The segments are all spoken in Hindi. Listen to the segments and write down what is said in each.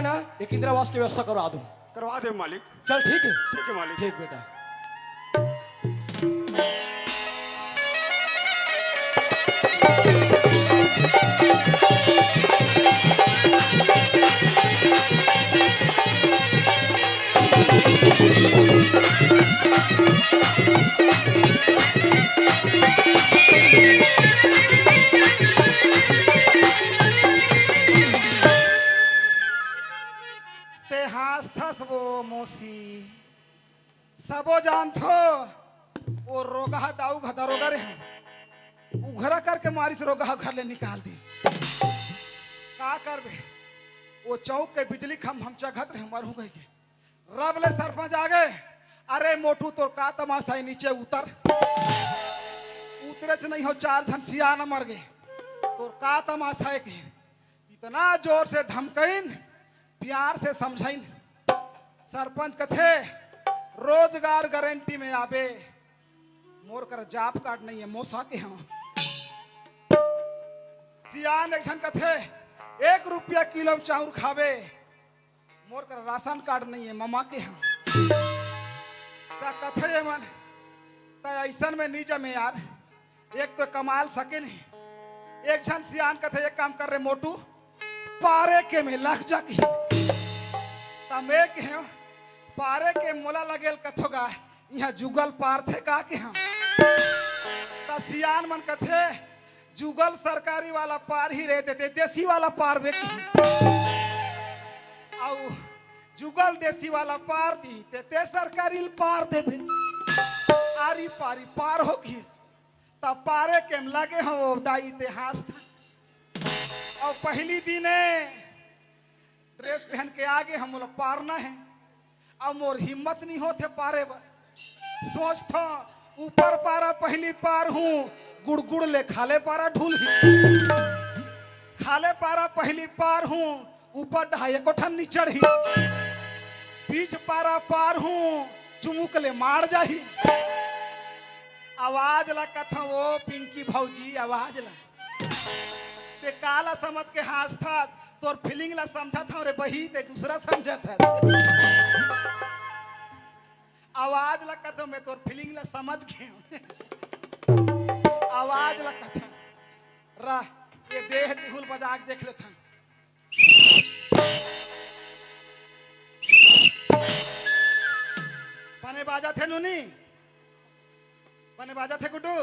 है ना एक इंदिरावास की व्यवस्था करवा दूं। करवा दे मालिक। चल ठीक है। ठीक है मालिक। ठीक बेटा। ते हास थस वो मोसी सबो जान थो वो रोगा दाऊ घदा रोगा रे उघरा करके मारी से रोगा घर ले निकाल दी का करबे वो चौक के बिजली खम हम चघत रहे मरू गई के रब ले सरपंच आ गए। अरे मोटू तो का तमाशा है नीचे उतर उतरे नहीं हो चार झन सिया न मर गए तो का तमाशा है के इतना जोर से धमकइन प्यार से समझाइन सरपंच कथे रोजगार गारंटी में आबे मोर कर जाप कार्ड नहीं है मोसा के हम सियान एक कथे 1 रुपया किलो चाउर खावे मोर कर राशन कार्ड नहीं है ममा के हम ता कथे मन ता ऐसन में नहीं जमे यार एक तो कमाल सके नहीं एक झन सियान कथे एक काम कर रहे मोटू पारे के में लग जाकी तमे के हम पारे के मोला लगेल कथोगा यहाँ जुगल पार थे का के हम ता सियान मन कथे जुगल सरकारी वाला पार ही रहते थे देसी वाला पार बेकी आउ जुगल देसी वाला पार दी ते सरकारी पार दे बे आरी पारी पार होगी तब पारे के लगे हो दाई ते हाथ और पहली दिने ड्रेस पहन के आगे हम लोग पारना है अब मोर हिम्मत नहीं होते पारे सोच था ऊपर पारा पहली पार हूँ गुड़गुड़ ले खाले पारा ढूल खाले पारा पहली पार हूँ ऊपर ढाई कोठन नी चढ़ी बीच पारा पार हूँ चुमुक ले मार जाही आवाज ला कथा वो पिंकी भौजी आवाज ला ते काला समझ के हाथ था तोर फीलिंग ला समझा था रे बही ते दूसरा समझा था आवाज ला कथा मैं तोर फीलिंग ला समझ के आवाज ला कथा रा ये देह निहुल बजा के देख लेथन पने बाजा थे नुनी पने बाजा थे गुड्डू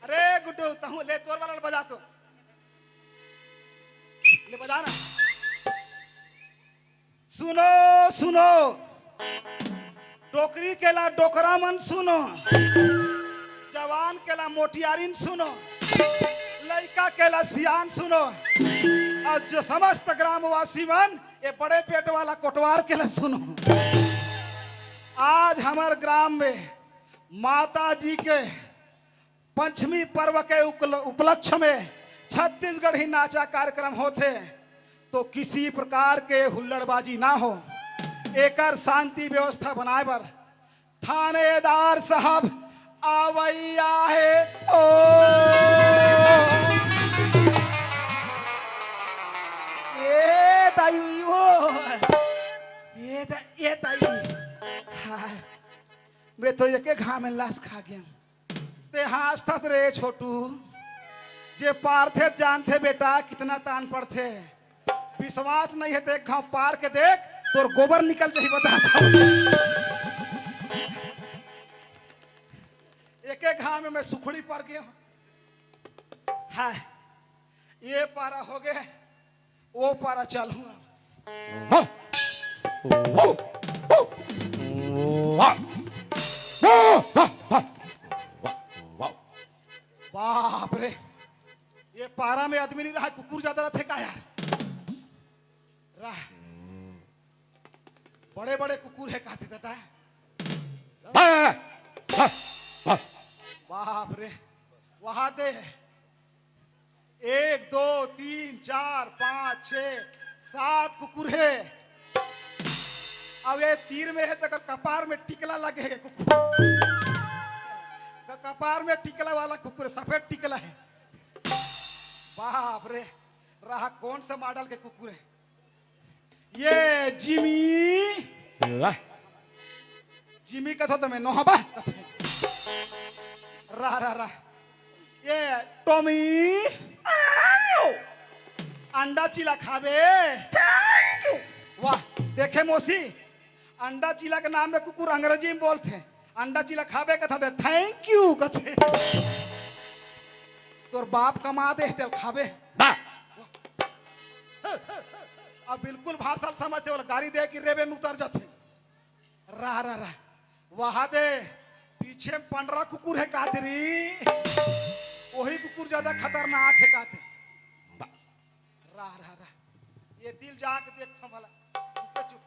अरे गुड्डू तहु ले तोर वाला बजा तो ले बजाना सुनो सुनो डोकरी केला डोकरा मन सुनो जवान केला मोटियारिन सुनो लड़का केला सियान सुनो और जो समस्त ग्रामवासी मन ये बड़े पेट वाला कोटवार केला सुनो आज हमारे ग्राम में माता जी के पंचमी पर्व के उपलक्ष्य में छत्तीसगढ़ी नाचा कार्यक्रम होते तो किसी प्रकार के हुल्लड़बाजी ना हो एकर शांति व्यवस्था बनाए बर थानेदार साहब आवैया है ओ ये ताई वो ये ताई हाय मैं तो एक घाव में लाश खा गया ते हाथ रे छोटू जे पार थे जानते बेटा कितना तान पड़ते विश्वास नहीं है तो एक घाव पार के देख तोर गोबर निकल जाही बताता एक एक घाव में मैं सुखड़ी पड़ गया हाय ये पारा हो गया वो पारा चल हुआ बाप रे ये पारा में आदमी नहीं रहा कुकुर ज्यादा रहते का यार रहा बड़े बड़े कुकुर है कहते देता है बाप रे वहां दे 1 2 3 4 5 6 7 कुकुर है अब ये तीर में है तो कपार में टिकला लगे कुकुर कपार में टिकला वाला कुकुर सफेद टिकला है बाप रे रहा कौन सा मॉडल के कुकुर है जिमी वाह जिमी कथो तमें नोहबा कथे रा ये टॉमी अंडा चिला खाबे वाह देखे मौसी अंडा चिला के नाम में कुकुर अंग्रेजी में बोलते हैं अंडा चिला खाबे कथा दे थैंक यू कथे तोर बाप कमा दे तेल खाबे वाह अब बिल्कुल भाषा समझते वाला गाड़ी दे कि रेबे में उतर जाते रा वहा दे पीछे 15 कुकुर है कातरी वही कुकुर ज्यादा खतरनाक है काते रा ये दिल जाके देख भला चुप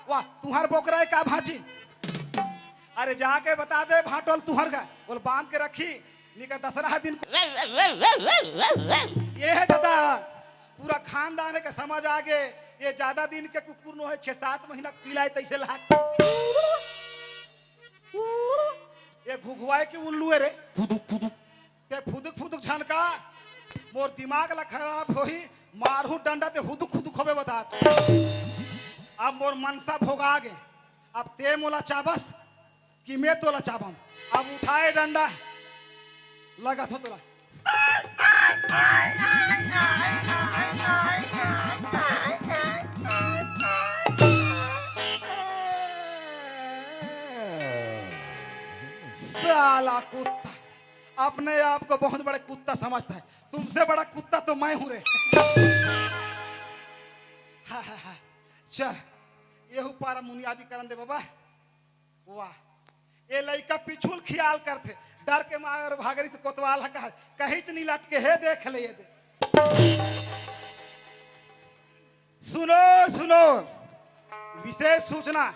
वाह तुहार बोकरा है का भाजी अरे जाके बता दे भाटोल तुहर का बोल बांध के रखी निका दसरा दिन को ये है दादा पूरा खानदान के समझ आगे ये ज्यादा दिन के कुकुर नो है 6-7 महीना पिलाए तैसे लाग ये घुघुआए की उल्लू है रे ते फुदुक झनका मोर दिमाग ला खराब होही मारहू डंडा ते हुदुक होबे बता अब मोर मनसा भोगा गे अब ते मोला चाबस कि मैं तोला चाबम अब उठाए डंडा लगा थो तोला साला कुत्ता अपने आप को बहुत बड़े कुत्ता समझता है तुमसे बड़ा कुत्ता तो मैं हूं रे हा। चल ये पारा मुनियादी करन दे बाबा वाह ये लड़का पिछुल ख्याल करते डर के मार भागरी तो कोतवाल का कहीं च नहीं लटके है देख ले ये दे सुनो विशेष सूचना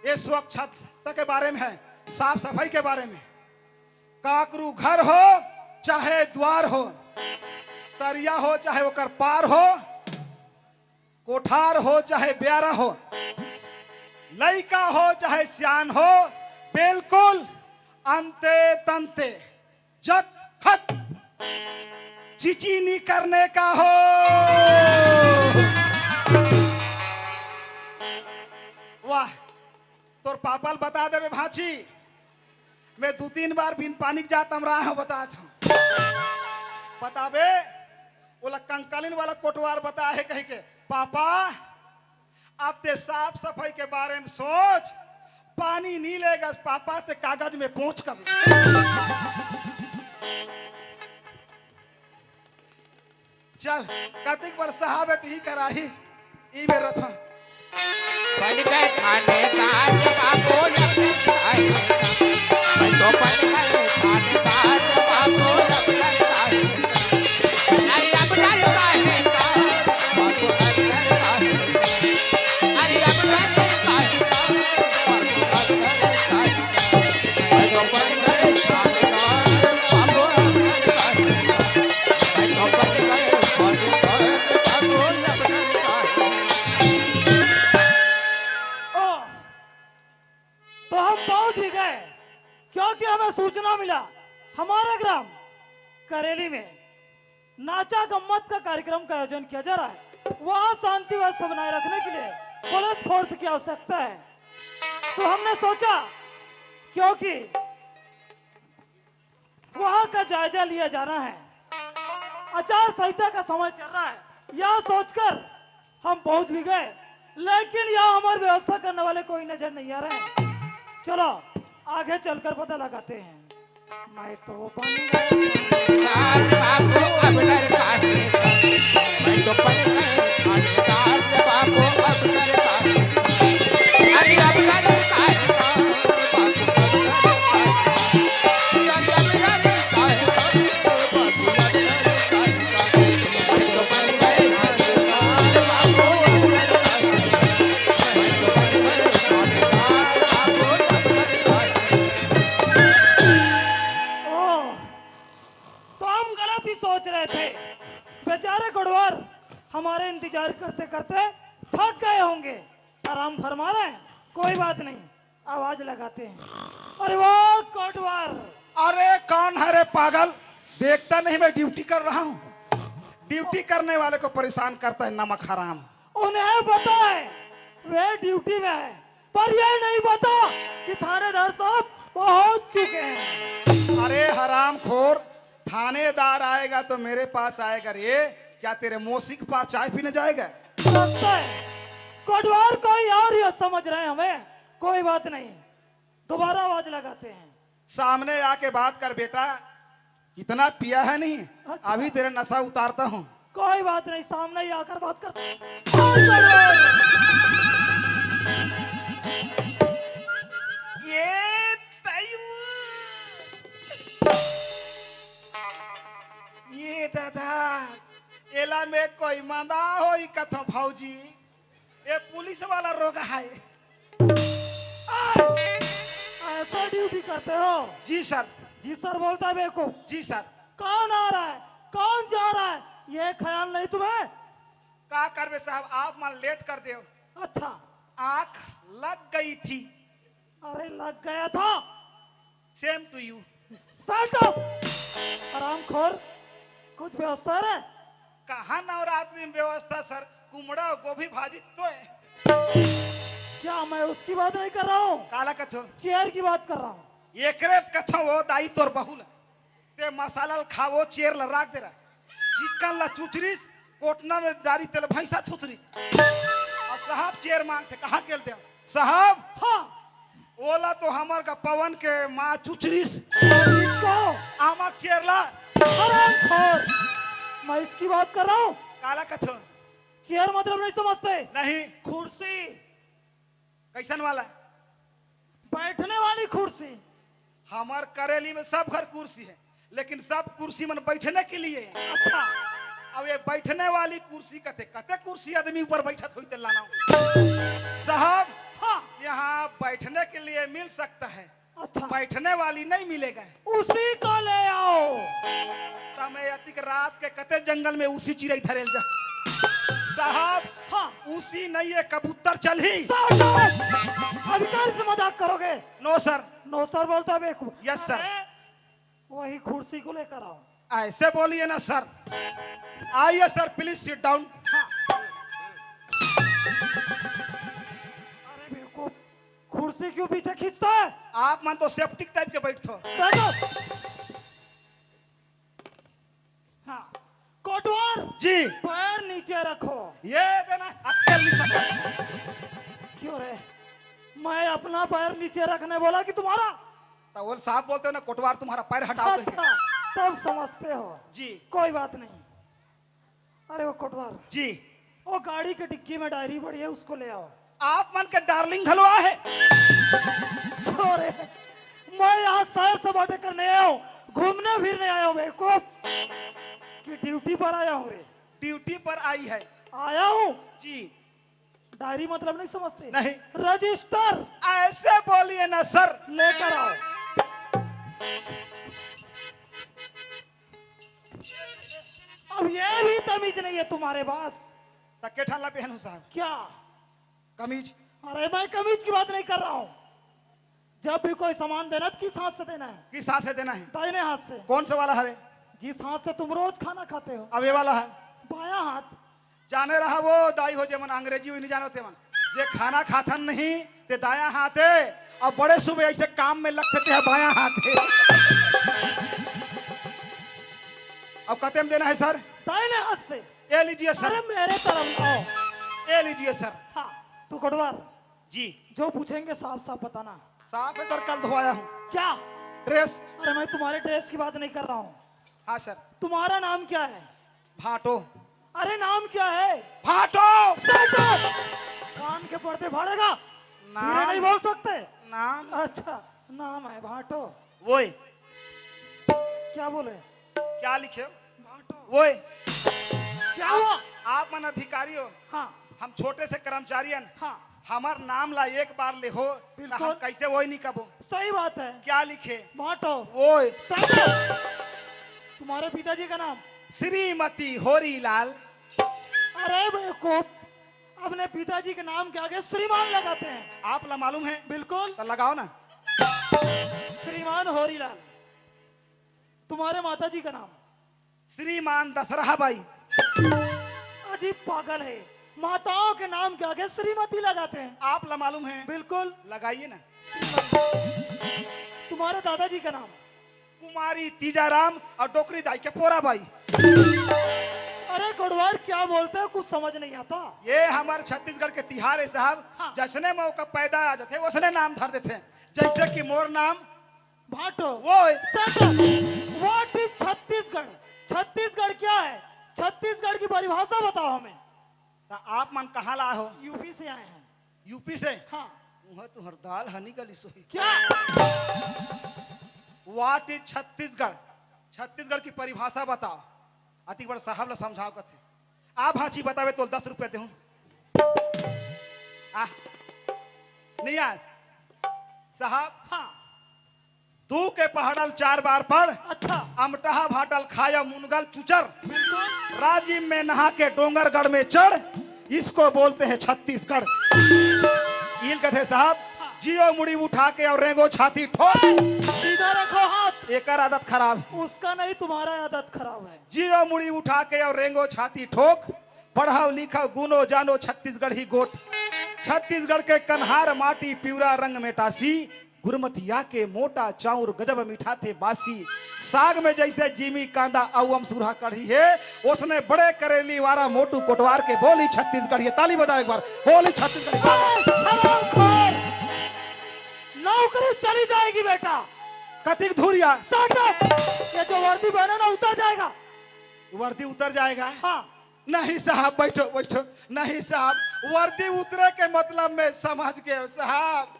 ये स्वच्छता के बारे में है साफ सफाई के बारे में काकरू घर हो चाहे द्वार हो तरिया हो चाहे वो कर पार हो कोठार हो चाहे ब्यारा हो लड़का हो चाहे सियान हो बिल्कुल अंते तंते जत खत चिचीनी करने का हो वाह तोर पापल बता दे भाची मैं 2-3 बार बिन पानी जाता रहा हूं बताबे बोला कंकालीन वाला कोटवार बता है कहीं के पापा अब ते साफ सफाई के बारे में सोच पानी नहीं लेगा पापा ते कागज में पहुंच कर चल कतिक बार साहब ही कराही ई में रथ पल के खाने का बाबू तो पल के खाने का बाबू अरे अब डाल है बाबू अरे अब डाल तो हम पहुंच भी गए क्योंकि हमें सूचना मिला हमारे ग्राम करेली में नाचा गम्मत का कार्यक्रम का आयोजन किया जा रहा है वहां शांति व्यवस्था बनाए रखने के लिए पुलिस फोर्स की आवश्यकता है तो हमने सोचा क्योंकि वहां का जायजा लिया जाना है आचार संहिता का समय चल रहा है यह सोचकर हम पहुंच भी गए लेकिन यहाँ हमारी व्यवस्था करने वाले कोई नजर नहीं आ रहे हैं चलो आगे चलकर पता लगाते हैं मैं तो बाबू अब मैं तो पल के बाबू अब अरे अब सोच रहे थे बेचारे गुड़वार हमारे इंतजार करते करते थक गए होंगे आराम फरमा रहे हैं कोई बात नहीं आवाज लगाते हैं अरे वो कोटवार अरे कौन है रे पागल देखता नहीं मैं ड्यूटी कर रहा हूँ ड्यूटी करने वाले को परेशान करता है नमक हराम। उन्हें पता है वे ड्यूटी में है, पर यह नहीं पता कि थानेदार साहब पहुंच चुके हैं। अरे हराम खोर, थानेदार आएगा तो मेरे पास आएगा रे, क्या तेरे मौसी के पास चाय पीने जाएगा? लगता है कोटवार कोई और ये समझ रहे हैं हमें। कोई बात नहीं, दोबारा आवाज लगाते हैं। सामने आके बात कर बेटा, इतना पिया है नहीं, अभी तेरे नशा उतारता हूँ। कोई बात नहीं, सामने ही आकर बात करते हैं। ये ये दादा एला में कोई मंदा हो कथो भौजी, ये पुलिस वाला रोग है। ऐसा ड्यूटी करते हो? जी सर। जी सर बोलता है बेवकूफ। जी सर। कौन आ रहा है, कौन जा रहा है, ये ख्याल नहीं तुम्हें? का करबे साहब, आप मन लेट कर दे। अच्छा, आंख लग गई थी। अरे लग गया था। Same to you. आराम खोर, कुछ व्यवस्था है? कहा नवरात्रि में व्यवस्था सर, कुमड़ा और गोभी भाजी तो है। क्या मैं उसकी बात नहीं कर रहा हूँ, काला कथो चेयर की बात कर रहा हूँ। एकरे कथो वो दाई तोर बहुल ते मसाला खावो चेयर ला राख दे रहा, चिकन ला चुचरीस, कोटना में डारी तेल भैंसा थुतरीस। और साहब चेयर मांगते कहाँ गेल दे साहब? हाँ, ओला तो हमार का पवन के माँ चुचरीस, इसको आमक चेयर ला। आराम खोर, मैं इसकी बात कर रहा हूँ। काला कथो चेयर मतलब नहीं समझते? नहीं। कुर्सी, कैसन वाला? बैठने वाली कुर्सी। हमार करेली में सब घर कुर्सी है, लेकिन सब कुर्सी मन बैठने के लिए है। अच्छा, अब ये बैठने वाली कुर्सी कते कते कुर्सी आदमी ऊपर बैठा हुई तो लाना साहब। हाँ, यहाँ बैठने के लिए मिल सकता है, अच्छा, बैठने वाली नहीं मिलेगा। उसी को ले आओ। तमे अतिक रात के कते जंगल में उसी चिड़ै धरेल जा साहब। हाँ, उसी नहीं है, कबूतर चल ही। अधिकारी से मजाक करोगे? No sir. नो सर बोलता है बेवकूफ। Yes sir. वही कुर्सी को लेकर आओ। ऐसे बोलिए ना सर। आइए सर, प्लीज सिट डाउन। अरे बेवकूफ, कुर्सी क्यों पीछे खींचता है? आप मन तो सेप्टिक टाइप के बैठो। हाँ, कोटवार जी। पैर नीचे रखो। ये देना अक्कल नहीं सकता। क्यों रे, मैं अपना पैर नीचे रखने बोला कि तुम्हारा? तो वो साहब बोलते हो ना, कोटवार तुम्हारा पैर हटाओ। अच्छा, तब समझते हो जी। कोई बात नहीं। अरे वो कोटवार जी, वो गाड़ी के डिक्की में डायरी पड़ी है, उसको ले आओ। आप मन के डार्लिंग हलवा है। अरे मैं यहाँ शहर से बातें करने आया हूँ, घूमने फिरने आया हूँ बेवकूफ, कि ड्यूटी पर आया हूँ रे। ड्यूटी पर आई है। आया हूँ। जी। डायरी मतलब नहीं समझते? नहीं। रजिस्टर। ऐसे बोलिए ना सर। लेकर आओ। अब ये भी तमीज नहीं है तुम्हारे पास? तके ठाला पहनो साहब। क्या कमीज? अरे मैं कमीज की बात नहीं कर रहा हूँ। जब भी कोई सामान देना तो किस हाथ से देना है? किस हाथ से देना है? दाहिने हाथ से। कौन सा वाला है? जिस हाथ से तुम रोज खाना खाते हो। अब ये वाला है। बायां हाथ। जाने रहा वो दाई हो जे मन अंग्रेजी हुई नहीं जानो ते मन जे खाना खाथन नहीं ते दाया हाथ है, और बड़े सुबह ऐसे काम में लग सकते हैं बाया हाथ है। अब कते में देना है सर? दाहिने हाथ से। ये लीजिए सर। अरे मेरे तरफ आओ। ये लीजिए सर। हाँ, तू कोटवार जी। जो पूछेंगे साफ साफ बताना। साफ है सर, कल धोया हूँ। क्या ड्रेस? अरे मैं तुम्हारे ड्रेस की बात नहीं कर रहा हूँ। हाँ सर। तुम्हारा नाम क्या है? भाटो। अरे नाम क्या है? भाटो। कान के पर्दे फाड़ेगा, धीरे नहीं बोल सकते। नाम? अच्छा, नाम है भाटो। वो क्या बोले? क्या लिखे? भाटो। वो क्या हुआ? आप मन अधिकारी हो, हाँ हम छोटे से कर्मचारी हैं। हाँ, हमार नाम ला एक बार ले हो, बिल्कुल। हम कैसे वही नहीं कबो। सही बात है। क्या लिखे? भाटो। वो तुम्हारे पिताजी का नाम? श्रीमती होरीलाल। अरे बेवकूफ, अपने पिताजी के नाम के आगे श्रीमान लगाते हैं। आप ला मालूम है? बिल्कुल। तो लगाओ ना। श्रीमान होरीलाल। तुम्हारे माताजी का नाम? श्रीमान दशरहा बाई। अजीब पागल है, माताओं के नाम के आगे श्रीमती लगाते हैं। आप ला मालूम है? बिल्कुल। लगाइए ना। तुम्हारे दादाजी का नाम? कुमारी तीजाराम और डोकरी दाई के पोरा भाई। अरे गोडवार क्या बोलते हैं, कुछ समझ नहीं आता। ये हमारे छत्तीसगढ़ के तिहार है साहब। हाँ। जैसने मौका पैदा आ जाते उसने नाम धर देते हैं। जैसे कि मोर नाम भाटो। वो है। What is Chhattisgarh? छत्तीसगढ़ क्या है? छत्तीसगढ़ की परिभाषा बताओ हमें। तो आप मन कहाँ लाए हो? यूपी से आए हैं। यूपी से? हाँ। वह तुहर दाल हनी गली सोई। क्या? What is Chhattisgarh? छत्तीसगढ़ की परिभाषा बताओ। अति बड़ साहब ला समझाओ कथे। आप हाची बतावे तो 10 रुपए दे। नहीं आज साहब। हाँ। तू के पहाड़ल 4 बार पढ़। अच्छा। अमटहा भाटल खाया मुनगल चुचर। बिल्कुल। राजिम में नहा के डोंगरगढ़ में चढ़, इसको बोलते हैं छत्तीसगढ़। ईल कथे साहब। हाँ। जियो मुड़ी उठा के और रेंगो छाती ठोक। सीधा रखो हाथ। एकर आदत खराब है। उसका नहीं, तुम्हारा आदत खराब है। जियो मुड़ी उठा के और रेंगो छाती ठोक। पढ़ाओ लिखाओ गुनो जानो छत्तीसगढ़ ही गोट। छत्तीसगढ़ के कन्हार माटी पिवरा रंग में टासी। गुरमतिया के मोटा चाउर गजब मीठा थे बासी। साग में जैसे जीमी कांदा अवम सुरहा कढ़ी है, उसने बड़े करेली वारा मोटू कोटवार के बोली छत्तीसगढ़। ये ताली बजाओ एक बार, बोली छत्तीसगढ़। नौकरी चली जाएगी बेटा। कतिक धुरिया। ये जो वर्दी पहने ना उतर जाएगा। वर्दी उतर जाएगा? हाँ। नहीं साहब, बैठो बैठो। नहीं साहब, वर्दी उतरे के मतलब में समझ गए साहब।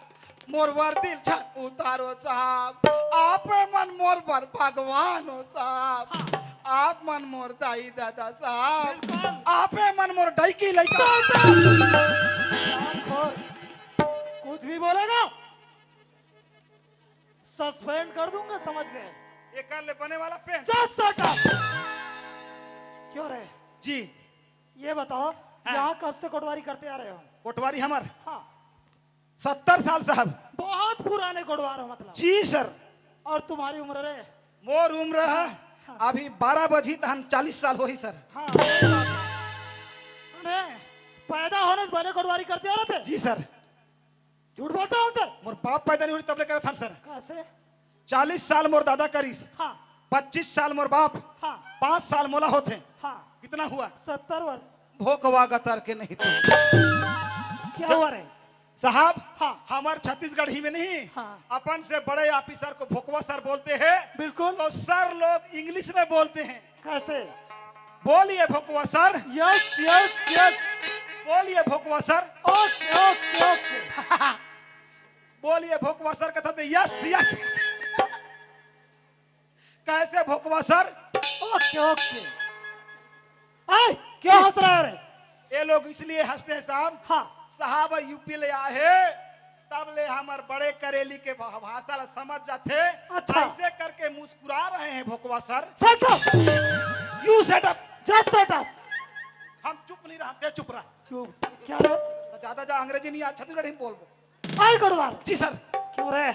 मोर वर्दी उतारो साहब। आप मन मोर बर भगवान हो साहब। आप मन मोर दाई दादा साहब। आप मन मोर डाइकी लइका। कुछ भी बोलेगा सस्पेंड कर दूंगा, समझ गए? एक ले बने वाला पेन। क्यों रे? जी ये बताओ, यहाँ कब से कोटवारी करते आ रहे हो? कोटवारी हमर हाँ। 70 साल साहब। बहुत पुराने कोटवार हो मतलब। जी सर। और तुम्हारी उम्र रे? मोर उम्र है अभी 12 बजी तो हम 40 साल हो ही सर। हाँ। अरे पैदा होने से पहले कोटवारी करते आ रहे थे? जी सर। झूठ बोलता हूँ सर? मोर बाप पैदा नहीं हुई तब ले कर था सर। कैसे? 40 साल मोर दादा करीस। हाँ। 25 साल मोर बाप। हाँ। 5 साल मोला होते। हाँ। कितना हुआ? 70 वर्ष। भोकवा गतर के नहीं तो क्या हुआ रे? साहब। हाँ। हमार छत्तीसगढ़ ही में नहीं। हाँ। अपन से बड़े ऑफिसर को भोकवा सर बोलते हैं। बिल्कुल। तो सर लोग इंग्लिश में बोलते हैं। कैसे? बोलिए भोकवा सर। Yes yes yes. बोलिए भोकवा सर। Okay okay okay. बोलिए भोकवा सर कहता थे यस यस। कैसे भोकवा सर? Okay okay. आए क्यों हंस रहा है रे? ये लोग इसलिए हंसते हैं साहब। हाँ। साहब यूपी ले आए तब ले हमार बड़े करेली के भाषा ला समझ जाते। अच्छा। ऐसे करके मुस्कुरा रहे हैं भोकवा sir. Shut up. You shut up. Just shut up. हम चुप नहीं रहते, चुप रहा। चुप। क्या रे? ज्यादा जा अंग्रेजी नहीं आ छत्तीसगढ़ी में बोल। आए कोटवार। जी सर। क्यों रे?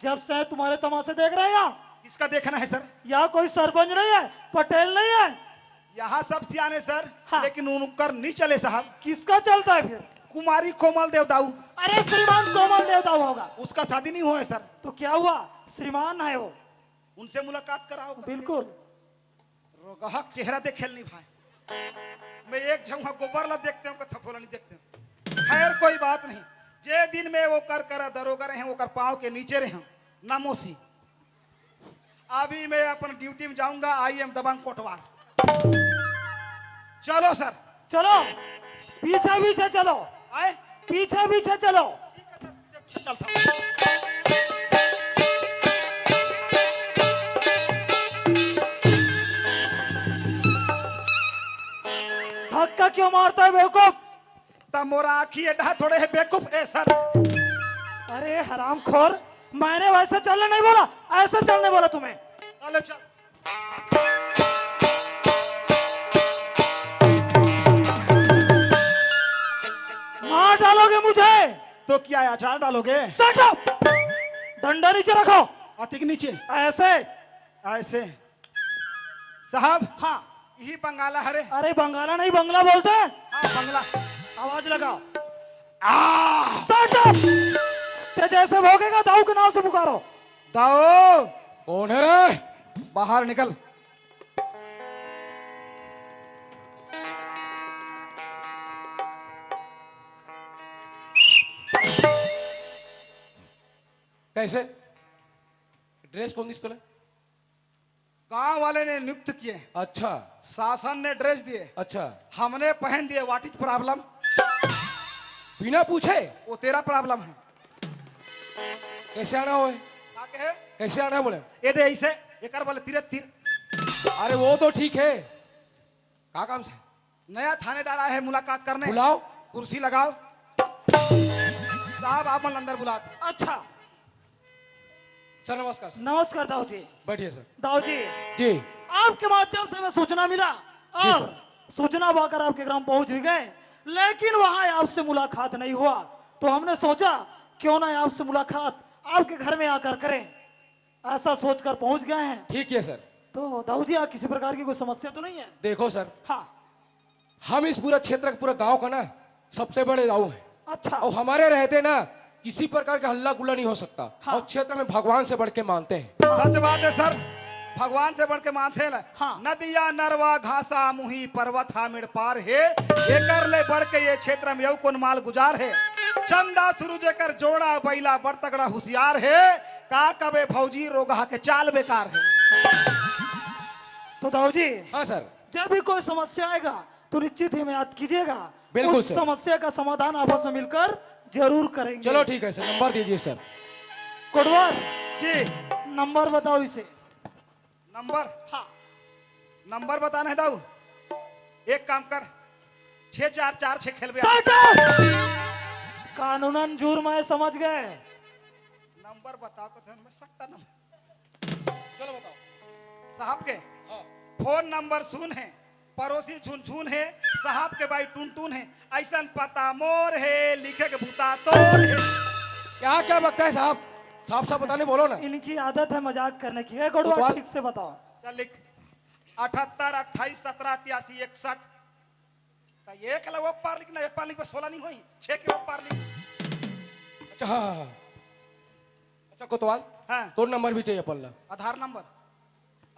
जब से तुम्हारे तमाशे देख रहे हैं यहाँ। किसका देखना है सर? यहाँ कोई सरपंच नहीं है, पटेल नहीं है। यहाँ सब सियाने सर। हाँ। लेकिन उनकर नहीं चले साहब। किसका चलता है फिर? कुमारी कोमल देवदाऊ। अरे श्रीमान कोमल देवता होगा। उसका शादी नहीं हुआ है सर। तो क्या हुआ? श्रीमान है वो। उनसे मुलाकात कराओ। बिल्कुल। रोगहक चेहरा देखे नहीं भाई। मैं एक जगह गोबर ला देखते हूँ, थफोला नहीं देखते हूँ। खैर कोई बात नहीं। जे दिन में वो कर दरोगा रहे वो कर पाँव के नीचे रहे नामोसी। अभी मैं अपन ड्यूटी में जाऊंगा। आई एम दबंग कोटवार। चलो सर। चलो पीछे पीछे चलो। आए पीछे पीछे चलो। चलता। धक्का क्यों मारता है बेवकूफ? तब मोरा आखी एडा थोड़े है बेवकूफ है सर। अरे हरामखोर, मैंने वैसे चलने नहीं बोला, ऐसे चलने बोला तुम्हें। चलो चल। मार डालोगे मुझे तो क्या है, अचार डालोगे? Shut up. डंडा नीचे रखो। अति के नीचे ऐसे। ऐसे। साहब हाँ। यही बंगाला हरे। अरे बंगाला नहीं बंगला बोलते हैं। हाँ बंगला। आवाज लगाओ। आ Shut up! ते जैसे भोगेगा दाऊ के नाम से पुकारो। दाओ कौन है रे? बाहर निकल। कैसे? ड्रेस कौन दिस तुला? गांव वाले ने नियुक्त किए, अच्छा शासन ने ड्रेस दिए, अच्छा, हमने पहन दिए। What is problem? बिना पूछे वो तेरा प्रॉब्लम है। कैसे आना हो? क्या कहे? कैसे आना है बोले? ये दे ऐसे ये कर बोले तीर तीर। अरे वो तो ठीक है, क्या काम से? नया थानेदार आया है मुलाकात करने। बुलाओ। कुर्सी लगाओ। साहब आप मन अंदर बुलाते। अच्छा सर नमस्कार सर। नमस्कार दाऊ जी। बैठिए सर। दाऊ जी जी आपके माध्यम से हमें सूचना मिला जी और सर। सूचना पाकर आपके ग्राम पहुंच भी गए, लेकिन वहां आपसे मुलाकात नहीं हुआ। तो हमने सोचा क्यों ना आपसे मुलाकात आपके घर में आकर करें, ऐसा सोचकर पहुंच गए हैं। ठीक है सर। तो दाऊ जी आप किसी प्रकार की कोई समस्या तो नहीं है? देखो सर, हाँ। हम इस पूरा क्षेत्र पूरा गांव का ना सबसे बड़े दाऊ हैं अच्छा और हमारे रहते ना किसी प्रकार का हल्ला गुल्ला नहीं हो सकता। हाँ। और क्षेत्र में भगवान से बढ़ के मानते हैं। सच बात है सर, भगवान से बढ़ के मानते हैं। हाँ। नदिया नरवा घासा मुही पर्वत हामिड़ पार है, एकर ले बढ़ के ये क्षेत्र में यऊ कोन माल गुजार है। चंदा सुरु जेकर जोड़ा बैला बड़ तगड़ा होशियार है, का कबे फौजी रोगा के चाल बेकार है। तो दाऊ जी हाँ सर। जब भी कोई समस्या आएगा तो निश्चित ही हमें याद कीजिएगा। बिल्कुल उस सर। समस्या का समाधान आपस में मिलकर जरूर करेंगे। चलो ठीक है सर, नंबर दीजिए सर। कोटवार जी नंबर बताओ इसे। नंबर हाँ नंबर बताना है दाऊ। एक काम कर 6-4-4-6 खेल बे। Shut up! कानूनन जुर्म है, समझ गए। नंबर बताओ को मैं सकता नंबर चलो बताओ साहब के। हाँ। फोन नंबर सुन है, पड़ोसी झुन झुन है, साहब के भाई टून टून है, ऐसा पता मोर है, लिखे के भूता तोर है। क्या क्या बकता है साहब? साफ साफ बताने बोलो ना। इनकी आदत है मजाक करने की। है कोटवार कोतवाल। ठीक से बताओ। चल लिख 78 28 17 83 61। एक लग वो पार लिखना, एक पार लिख 16 नहीं हुई 6 के वो पार लिख। अच्छा हाँ हाँ हाँ। अच्छा कोतवाल, हाँ। तो नंबर भी चाहिए पल्ला। आधार नंबर।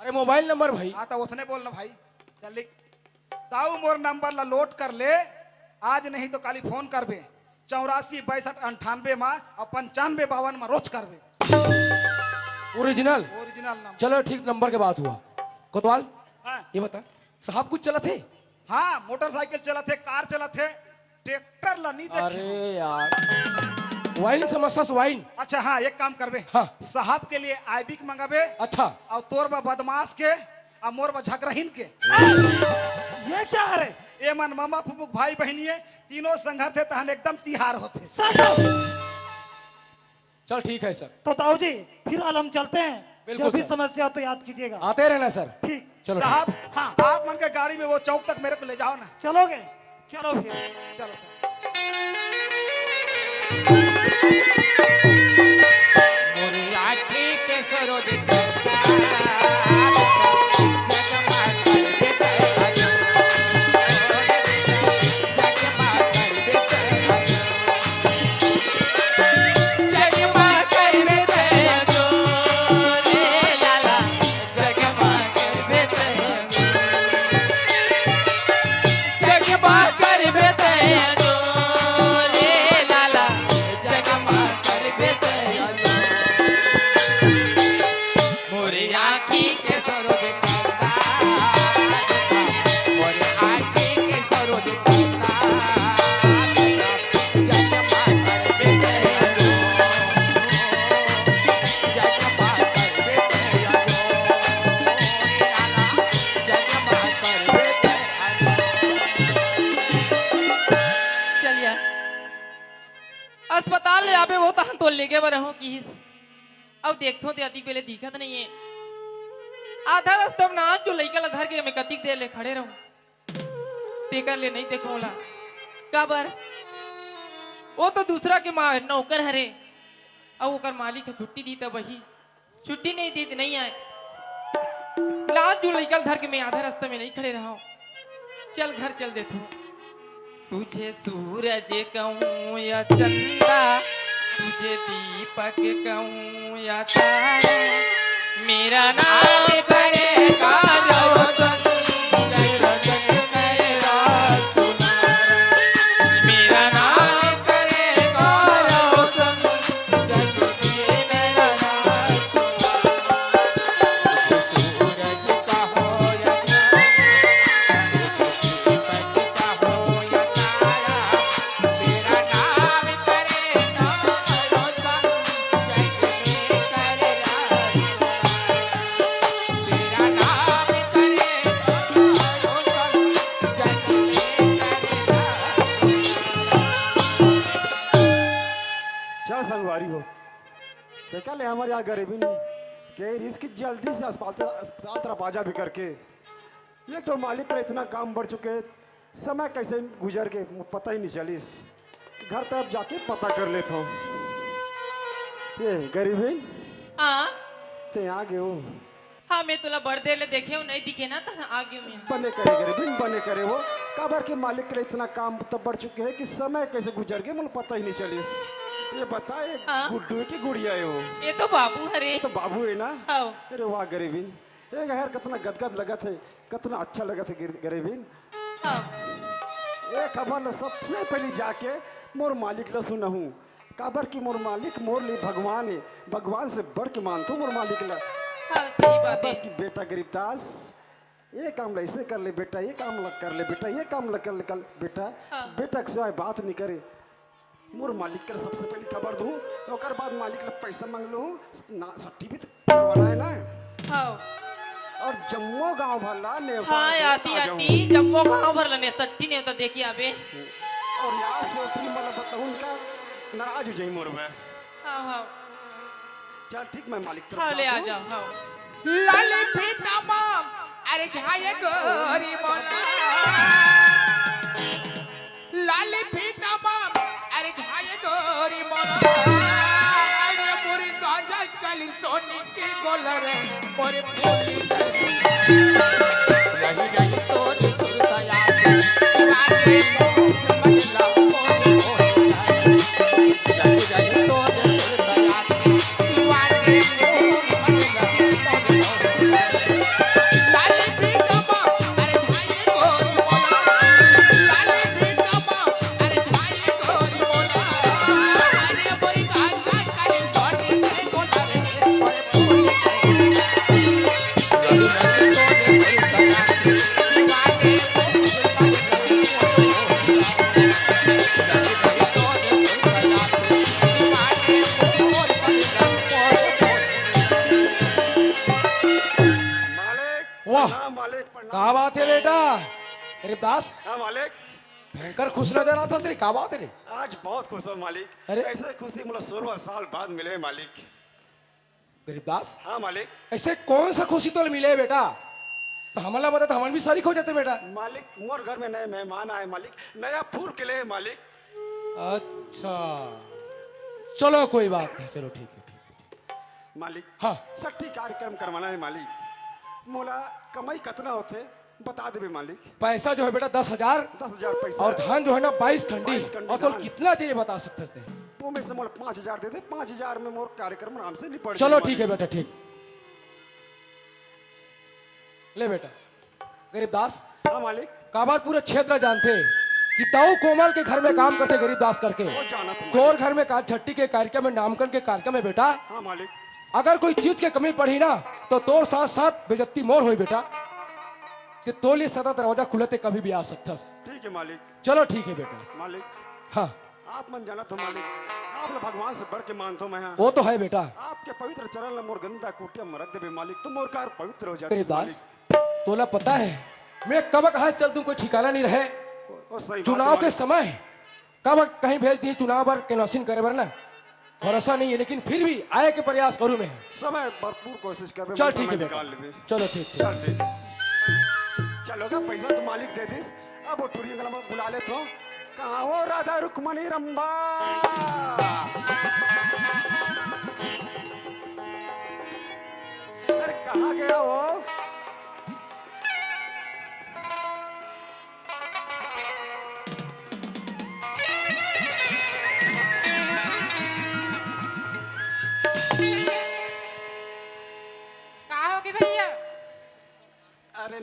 अरे मोबाइल नंबर भाई। हाँ तो उसने बोलना भाई। चल लिख ताऊ मोर नंबर ला लोड कर ले, आज नहीं तो काली फोन करबे 84 62 98 में और 95 52 में रोज करबे। ओरिजिनल। Original number. चलो ठीक, नंबर के बात हुआ। कोतवाल हाँ ये बता, साहब कुछ चला थे? हाँ मोटरसाइकिल चला थे, कार चला थे, ट्रैक्टर ला नहीं देखे। अरे यार वाइन समस्या से वाइन। अच्छा हाँ एक काम करबे। हाँ। साहब के लिए आईबिक मंगाबे अच्छा और तोर बा बदमाश के और मोर बा झकरहीन के। ये क्या है रे? ए मन मामा फुफुक भाई बहनिए तीनों संघर थे तहन एकदम तिहार होते। Shut up! चल ठीक है सर। तो ताऊ जी फिर हम चलते हैं। बिल्कुल जब भी सर। समस्या हो तो याद कीजिएगा। आते रहना सर। ठीक। चलो साहब हाँ। आप मन के गाड़ी में वो चौक तक मेरे को ले जाओ ना। चलोगे? चलो फिर। चलो सर। मोरी आँखी के सरो दिखता अस्पताल ले आबे वो तहन तो लेके बर हो कि अब देखथो ते अति पहले दिखत नहीं है। आधा रास्ता में नाच जो लइका ला धर के मैं कतिक देर ले खड़े रहूं तेकर ले नहीं देखोला काबर वो तो दूसरा के माँ नौकर हरे अब ओकर मालिक छुट्टी दी तब वही छुट्टी नहीं दी तो नहीं आए। लाज जो लइकल धर के मैं आधा रास्ते में नहीं खड़े रहा हूं। चल घर चल देते। तुझे सूरज कहूं या चंदा, तुझे दीपक कहूं या तारा, मेरा नाम करेगा रोशन, मेरा नाम करेगा रोशन, मेरा नाम चल संगवारी हो देखा ले हमारे यहाँ गरीबी के इसकी जल्दी से अस्पताल तरफ बाजा भी करके ये तो मालिक का इतना काम बढ़ चुके समय कैसे गुजर के पता ही नहीं चलिस घर तरफ जाके पता कर लेता हूँ। ये गरीबी हाँ ते आ गए हो हाँ मैं तुला बड़ देर ले देखे हूँ नहीं दिखे ना था आगे में। बने करे गरीबी बने करे वो काबर के मालिक के इतना काम तब बढ़ चुके हैं कि समय कैसे गुजर गए मुझे पता ही नहीं चलिस। ये बता ये हाँ? गुड्डू की गुड़िया है वो ये तो बाबू हरे। तो बाबू है ना। हाँ अरे वाह गरीबीन एक यार कितना गदगद लगा थे कितना अच्छा लगा थे गरीबीन। हाँ ये खबर ल सबसे पहले जाके मोर मालिक ला सुना हूँ काबर की मोर मालिक मोर लिए भगवान है भगवान से बढ़ के मानता हूँ मोर मालिक ला। हाँ सही बात काबर है। की बेटा गरीबदास ये काम ला ऐसे कर ले बेटा ये काम ला कर ले बेटा ये काम ला कर ले बेटा हाँ। बेटा के सिवाय बात नहीं करे मोर मालिक के सबसे पहले खबर दूँ और बाद मालिक ला पैसा मांग लूँ ना सट्टी भी तो करवाना है ना। हाँ और जम्मू गांव भला ने हाँ आती आती जम्मो गाँव भर लने सट्टी ने तो देखी अबे। और यहाँ से ऊपरी मतलब बताऊँ उनका नाराज हो जाए मोर में। हाँ हाँ चल ठीक मैं मालिक तरफ हाँ ले आ जाता हूँ। जाओ। हाँ लाली फीता माम अरे झाये गोरी बोला, लाली फीता माम अरे झाये गोरी बोला, अरे पूरी गांजा कली सोनी की गोलर पूरी फूली रही रही तोरी सुरता याद दीवाने मनला मोरी मोरी रही रही तोरी सुरता याद दीवाने मोरी मनला लाली फीता माम अरे झाये गोरी बोला, लाली फीता माम अरे झाये गोरी बोला, अरे पूरी गांजा कली सोनी की गोलर पूरी फूली रही रही तोरी सुरता याद दीवाने मालिक वाह। प्रणाम मालिक प्रणाम। कहा बात है बेटा गरीबदास हाँ मालिक भयंकर खुश नजर आता श्री कहा बात है रे? आज बहुत खुश हूँ मालिक। अरे। ऐसे खुशी मतलब 16 साल बाद मिले मालिक। गरीबदास हाँ मालिक ऐसे कौन सा खुशी तो मिले बेटा तो हमारा बता तो हमारे भी सारी खो जाते बेटा। मालिक मोर घर में नए मेहमान आए मालिक नया फूल के लिए मालिक। अच्छा चलो कोई बात नहीं चलो ठीक है मालिक हाँ सट्टी कार्यक्रम करवाना है मालिक मोला कमाई कितना होते बता देवे मालिक। पैसा जो है बेटा 10,000 10,000 पैसा और धान जो है ना 22 खंडी 22 खंडी और तो धान। कितना चाहिए बता सकते थे। वो में से मोला 5,000 दे दे 5,000 में मोर कार्यक्रम आराम से निपट चलो जाए ठीक है मालिक। बेटा ठीक ले बेटा गरीबदास हाँ मालिक का बात पूरे क्षेत्र जानते कि ताऊ कोमल के घर में काम करते गरीबदास करके वो जाना था तोर मालिक। घर में छट्टी के कार्यक्रम में नामकरण के कार्यक्रम में बेटा हाँ मालिक अगर कोई चीज की कमी पड़ी ना तो तोर साथ साथ बेजती मोर हुई बेटा कि तो लिए सदा दरवाजा खुलते कभी भी आ सकतस। ठीक है मालिक। चलो ठीक है बेटा मालिक हाँ आप मन जाना तो मालिक आप लोग भगवान से बढ़ के मानता हूँ मैं हाँ। वो तो है बेटा। आपके पवित्र चरण में मोर गंदा कुटिया में रख देवे मालिक तुम मोर कार पवित्र हो जाते गरीबदास तोला पता है मैं कब कहाँ चल दूं कोई ठिकाना नहीं रहे। और सही बात है चुनाव के मालिक। समय कब कहीं भेज दिए चुनाव पर कैनवासिंग करे बर ना भरोसा नहीं है लेकिन फिर भी आए के प्रयास करूं मैं। समय भरपूर कोशिश कर चल ठीक है बेटा चलो ठीक है चल ठीक चलोगा पैसा तो मालिक दे दिस अब वो टूरी गला में बुला ले तो कहाँ हो राधा रुक्मणी रंबा अरे कहाँ गया वो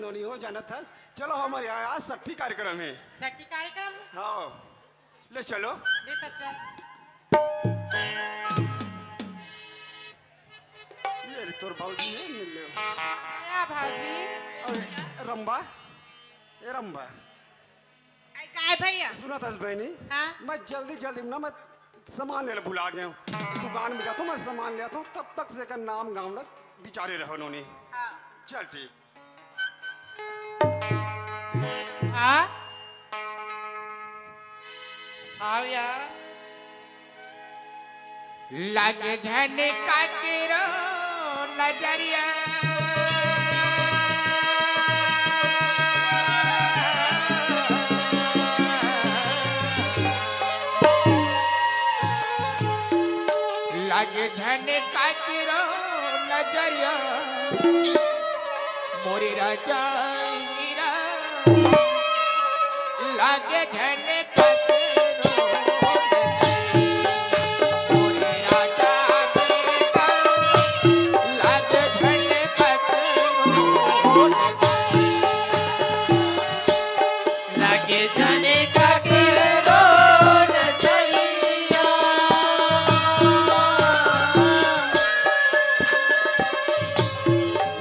उन्होंने हो जानत हस चलो हमारे यहाँ आज सट्ठी कार्यक्रम है सट्टी कार्यक्रम हाँ ले चलो ले तब चल ये रे तोर बाबूजी है मिल ले क्या भाजी अरे रंबा ए रंबा आई काय भैया सुना था बहनी हाँ? मैं जल्दी जल्दी ना मैं सामान लेने भुला गया हूँ दुकान में जाता हूँ मैं सामान ले आता हूँ तब तक से का नाम गाँव ना बिचारे रहो उन्होंने चल ठीक हाँ हाँ यार लगे झनका केरो नजरिया लगे झनका केरो नजरिया मोरी राजा हीरा लगे झनका केरो मोरी राजा हीरा लगे झनका केरो लगे जाने का केरो नजरिया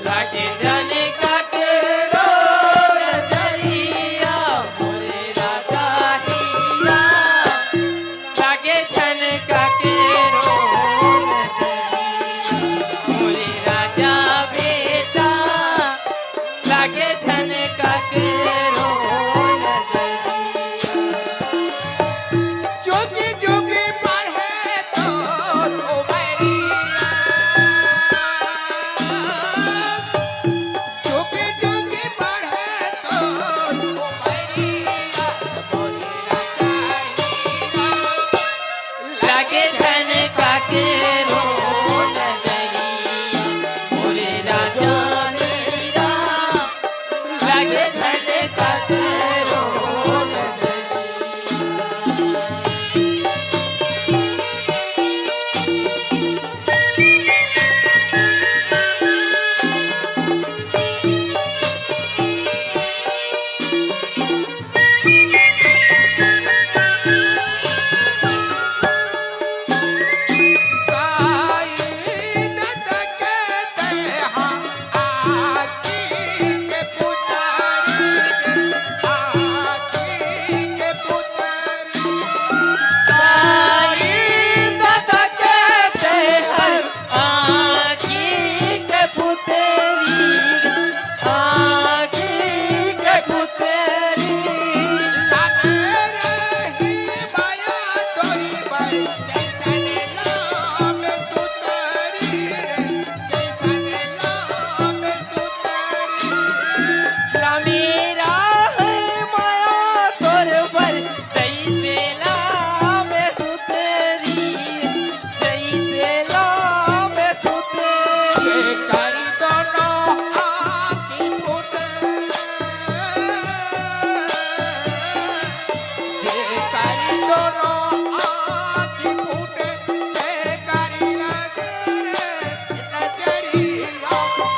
लगे जाने का केरो नजरिया मोरे राजा हीरा लगे जाने का केरो नजरिया मोरे राजा बेटा लगे जाने का केरो जुगी जुगी पढ़े तो जुगी जुगी पढ़े तो लगे धन का केरो नजरिया मोरे राजा हीरा लगे धन का केरो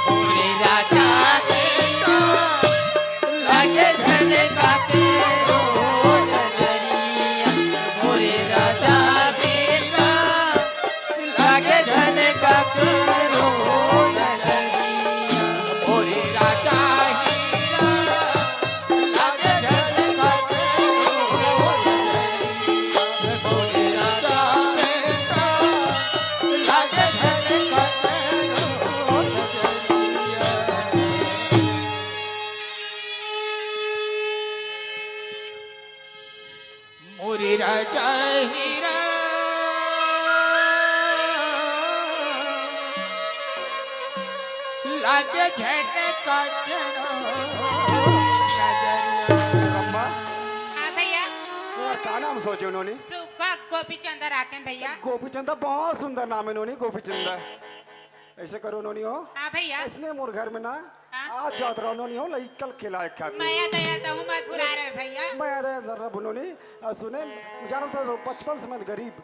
मोरे राजा हीरा लगे धन का केरो नजरिया मोरे राजा हीरा लगे धन का केरो नजरिया मोरे राजा हीरा लगे झनका मोरे राजा बेटा लगे झनका मोरे राजा हीरा लागे झनका रंबा हाँ भैया तेरा क्या नाम सोचे उन्होंने सुबह गोपी चंदा राखन भैया गोपीचंदा बहुत सुंदर नाम है उन्होंने गोपीचंदा ऐसे करो उन्होंने हो हाँ भैया इसने मोर घर में ना हाँ? आज जात रहा उन्होंने हो लइकल खिलाए खाते मैं दया तो हूँ मत बुरा रहे भैया मैं अरे जरा उन्होंने सुने जाना था बचपन से मैं गरीब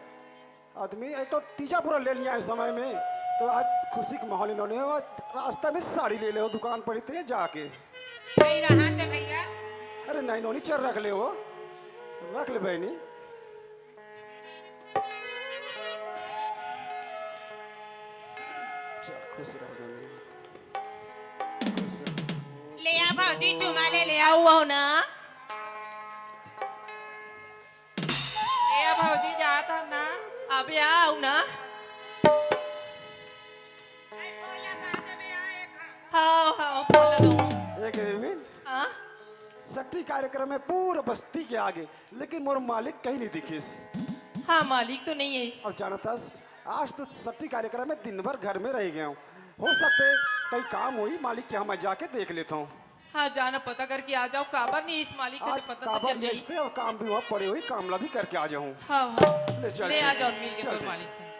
आदमी एक तो तीजा पूरा ले लिया इस समय में तो आज खुशी का माहौल इन्होंने रास्ते में साड़ी ले लो दुकान पड़ी थी जाके भाई रहा तो भैया अरे नहीं नोनी चल रख ले वो रख ले बहनी चल खुश रहो दोनों। ले आ भाजी चुमा ले आ हुआ हो ना ए भाजी जाता ना अबे आओ ना हाँ हाँ फोन लगाऊं एक रेविन हाँ सट्टी कार्यक्रम में पूरा बस्ती के आगे लेकिन मोर मालिक कहीं नहीं दिखिस हाँ मालिक तो नहीं है इस और जानता आज तो सट्टी कार्यक्रम में दिन भर घर में रह गया हूँ हो सकते कहीं काम हुई मालिक के यहाँ मैं जाके देख लेता हूँ हाँ जाना पता करके आ जाओ काबर नहीं इस मालिक आज का पता तो काबर चल गई बेचते और काम भी वहाँ पड़े हुई कामला भी करके आ जाऊँ हाँ हाँ ले चल ले आ चल। जाओ मिल के चल, तोर चल। मालिक से